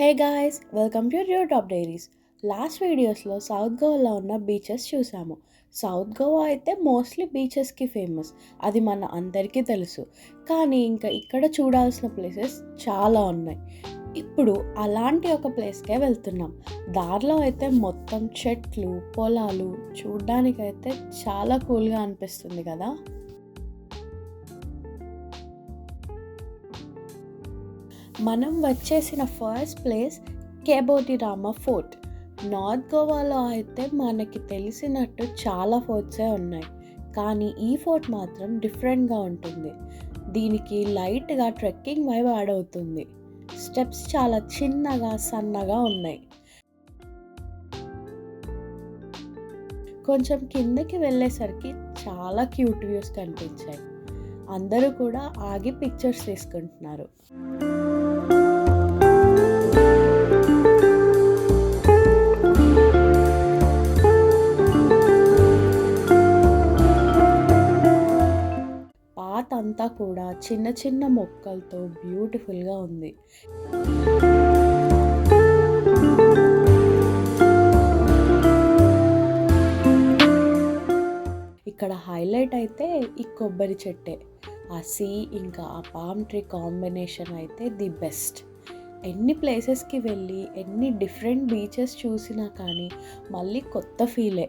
Hey guys, welcome to your top diaries. Last వీడియోస్లో south గోవాలో ఉన్న బీచెస్ చూసాము. సౌత్ గోవా అయితే మోస్ట్లీ బీచెస్కి ఫేమస్, అది మన అందరికీ తెలుసు. కానీ ఇంకా ఇక్కడ చూడాల్సిన ప్లేసెస్ చాలా ఉన్నాయి. ఇప్పుడు అలాంటి ఒక ప్లేస్కే వెళ్తున్నాం. దారిలో అయితే మొత్తం చెట్లు, పొలాలు చూడ్డానికైతే చాలా కూల్గా అనిపిస్తుంది కదా. మనం వచ్చేసిన first place Cabo de Rama fort. North గోవాలో అయితే మనకి తెలిసినట్టు చాలా ఫోర్ట్సే ఉన్నాయి, కానీ ఈ ఫోర్ట్ మాత్రం డిఫరెంట్గా ఉంటుంది. దీనికి లైట్గా ట్రెక్కింగ్ వైబ్ యాడ్ అవుతుంది. స్టెప్స్ చాలా చిన్నగా సన్నగా ఉన్నాయి. కొంచెం కిందకి వెళ్ళేసరికి చాలా క్యూట్ వ్యూస్ కనిపించాయి. అందరూ కూడా ఆగి పిక్చర్స్ తీసుకుంటున్నారు. పాత్ అంతా కూడా చిన్న చిన్న మొక్కలతో బ్యూటిఫుల్గా ఉంది. ఇక్కడ హైలైట్ అయితే ఈ కొబ్బరి చెట్టే. ఆ సీ ఇంకా ఆ పామ్ ట్రీ కాంబినేషన్ అయితే ది బెస్ట్. ఎన్ని ప్లేసెస్కి వెళ్ళి ఎన్ని డిఫరెంట్ బీచెస్ చూసినా కానీ మళ్ళీ కొత్త ఫీలే.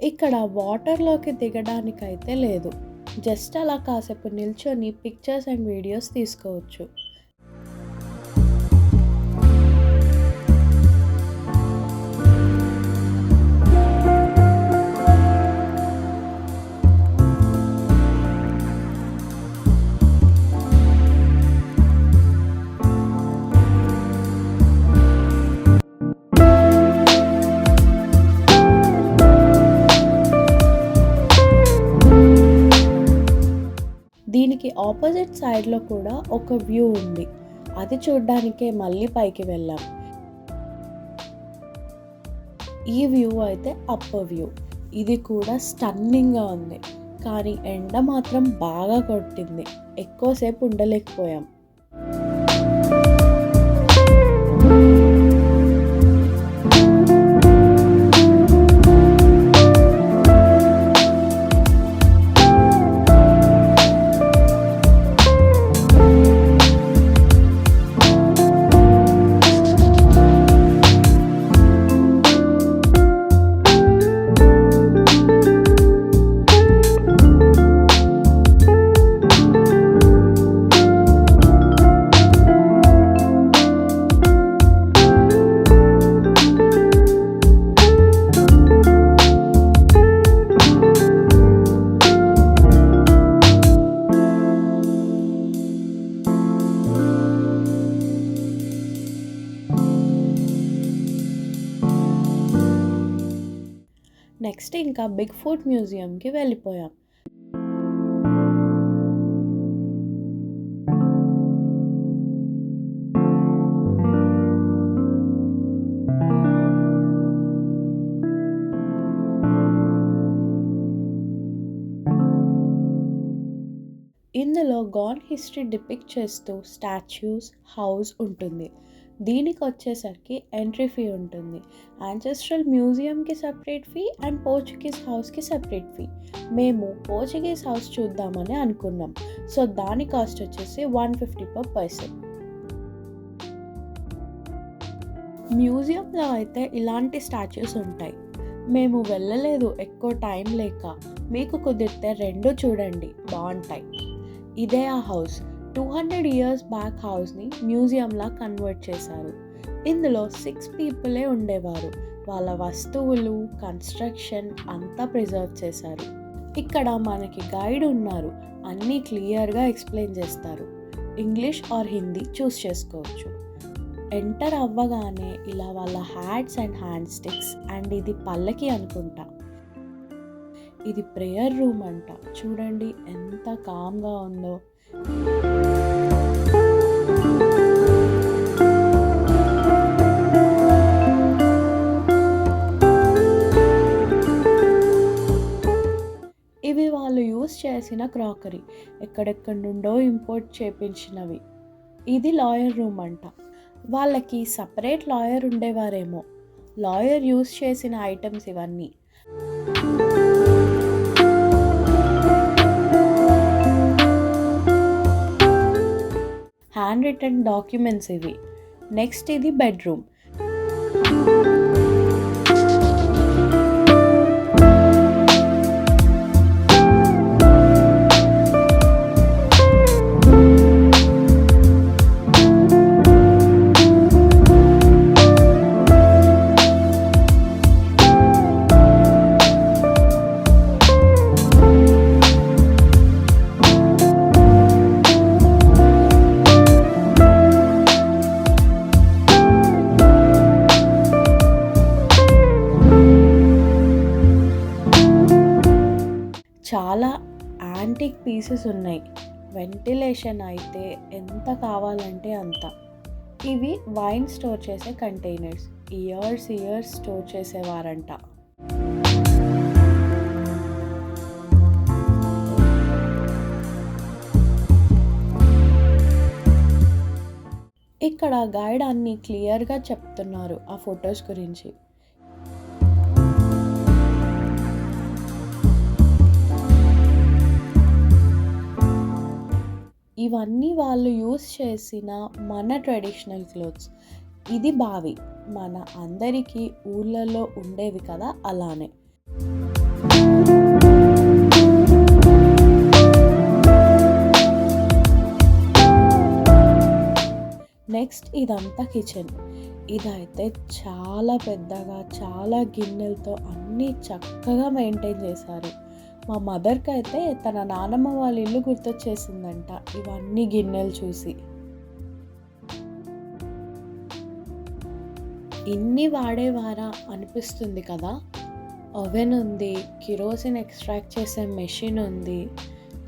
ఇక్కడ వాటర్లోకి దిగడానికైతే లేదు, జస్ట్ అలా కాసేపు నిల్చొని పిక్చర్స్ అండ్ వీడియోస్ తీసుకోవచ్చు. దీనికి ఆపోజిట్ సైడ్లో కూడా ఒక వ్యూ ఉంది, అది చూడ్డానికే మళ్ళీ పైకి వెళ్ళాం. ఈ వ్యూ అయితే అప్పర్ వ్యూ. ఇది కూడా స్టన్నింగ్గా ఉంది, కానీ ఎండ మాత్రం బాగా కొట్టింది, ఎక్కువసేపు ఉండలేకపోయాం. నెక్స్ట్ ఇంకా బిగ్ ఫుట్ మ్యూజియంకి వెళ్ళిపోయాం. ఇందులో గాన్ హిస్టరీ డిపిక్ట్ చేస్తూ స్టాచ్యూస్, హౌస్ ఉంటుంది. దీనికి వచ్చేసరికి ఎంట్రీ ఫీ ఉంటుంది. యాన్సెస్ట్రల్ మ్యూజియంకి సపరేట్ ఫీ అండ్ పోర్చుగీస్ హౌస్కి సపరేట్ ఫీ. మేము పోర్చుగీస్ హౌస్ చూద్దామని అనుకున్నాం, సో దాని కాస్ట్ వచ్చేసి 150 per person. మ్యూజియంలో అయితే ఇలాంటి స్టాచ్యూస్ ఉంటాయి. మేము వెళ్ళలేదు ఎక్కువ టైం లేక. మీకు కుదిరితే రెండు చూడండి, బాగుంటాయి. ఇదే ఆ హౌస్. 200 ఇయర్స్ బ్యాక్ హౌస్ని మ్యూజియంలా కన్వర్ట్ చేశారు. ఇందులో 6 పీపులే ఉండేవారు. వాళ్ళ వస్తువులు, కన్స్ట్రక్షన్ అంతా ప్రిజర్వ్ చేశారు. ఇక్కడ మనకి గైడ్ ఉన్నారు, అన్నీ క్లియర్గా ఎక్స్ప్లెయిన్ చేస్తారు. ఇంగ్లీష్ ఆర్ హిందీ చూస్ చేసుకోవచ్చు. ఎంటర్ అవ్వగానే ఇలా వాళ్ళ hats and hand sticks and ఇది పల్లకి అనుకుంటా. ఇది ప్రేయర్ రూమ్ అంట. చూడండి ఎంత కామ్గా ఉందో. ఇవి వాళ్ళు యూస్ చేసిన క్రాకరీ, ఎక్కడెక్కడి నుండో ఇంపోర్ట్ చేయించినవి. ఇది లాయర్ రూమ్ అంట. వాళ్ళకి సపరేట్ లాయర్ ఉండేవారేమో. లాయర్ యూస్ చేసిన ఐటమ్స్ ఇవన్నీ. హ్యాండ్ రిటన్ డాక్యుమెంట్స్ ఇవి. నెక్స్ట్ ఇది బెడ్రూమ్. చాలా యాంటిక్ పీసెస్ ఉన్నాయి. వెంటిలేషన్ అయితే ఎంత కావాలంటే అంత. ఇవి వైన్ స్టోర్ చేసే కంటైనర్స్. ఇయర్స్ స్టోర్ చేసేవారంట. ఇక్కడ గైడ్ అన్ని క్లియర్గా చెప్తున్నారు ఆ ఫొటోస్ గురించి. ఇవన్నీ వాళ్ళు యూస్ చేసిన మన ట్రెడిషనల్ క్లోత్స్. ఇది బావి, మన అందరికీ ఊళ్ళలో ఉండేవి కదా, అలానే. నెక్స్ట్ ఇదంతా కిచెన్. ఇదైతే చాలా పెద్దగా, చాలా గిన్నెలతో అన్నీ చక్కగా మెయింటైన్ చేశారు. మా మదర్కి అయితే తన నానమ్మ వాళ్ళ ఇల్లు గుర్తొచ్చేసిందంట ఇవన్నీ గిన్నెలు చూసి. ఇన్ని వాడేవారా అనిపిస్తుంది కదా. ఓవెన్ ఉంది, కిరోసిన్ ఎక్స్ట్రాక్ట్ చేసే మెషిన్ ఉంది.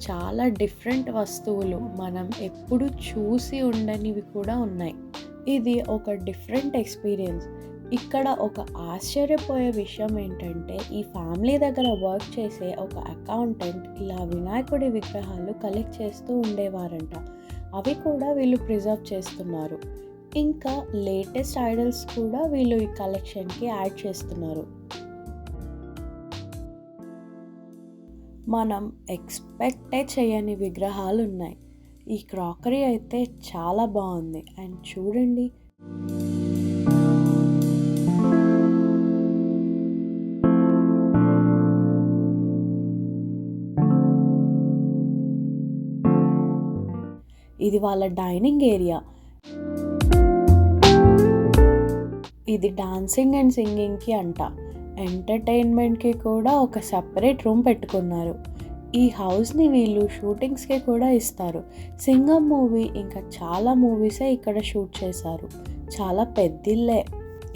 చాలా డిఫరెంట్ వస్తువులు, మనం ఎప్పుడు చూసి ఉండనివి కూడా ఉన్నాయి. ఇది ఒక డిఫరెంట్ ఎక్స్పీరియన్స్. ఇక్కడ ఒక ఆశ్చర్యపోయే విషయం ఏంటంటే, ఈ ఫ్యామిలీ దగ్గర వర్క్ చేసే ఒక అకౌంటెంట్ ఇలా వినాయకుడి విగ్రహాలు కలెక్ట్ చేస్తూ ఉండేవారంట. అవి కూడా వీళ్ళు ప్రిజర్వ్ చేస్తున్నారు. ఇంకా లేటెస్ట్ ఐడల్స్ కూడా వీళ్ళు ఈ కలెక్షన్కి యాడ్ చేస్తున్నారు. మనం ఎక్స్పెక్టే చేయని విగ్రహాలు ఉన్నాయి. ఈ క్రాకరీ అయితే చాలా బాగుంది. అండ్ చూడండి, ఇది వాళ్ళ డైనింగ్ ఏరియా. ఇది డాన్సింగ్ అండ్ సింగింగ్కి అంట. ఎంటర్టైన్మెంట్కి కూడా ఒక సపరేట్ రూమ్ పెట్టుకున్నారు. ఈ హౌస్ని వీళ్ళు షూటింగ్స్కి కూడా ఇస్తారు. సింగం మూవీ ఇంకా చాలా మూవీసే ఇక్కడ షూట్ చేశారు. చాలా పెద్దిల్లే.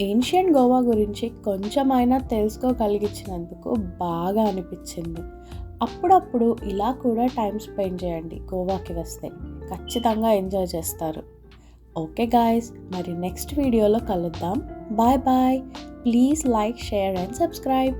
ఏన్షియంట్ గోవా గురించి కొంచెమైనా తెలుసుకోగలిగించినందుకు బాగా అనిపించింది. అప్పుడప్పుడు ఇలా కూడా టైం స్పెండ్ చేయండి. గోవాకి వస్తే ఖచ్చితంగా ఎంజాయ్ చేస్తారు. ఓకే గాయ్స్, మరి నెక్స్ట్ వీడియోలో కలుద్దాం. Bye bye. Please like, share and subscribe.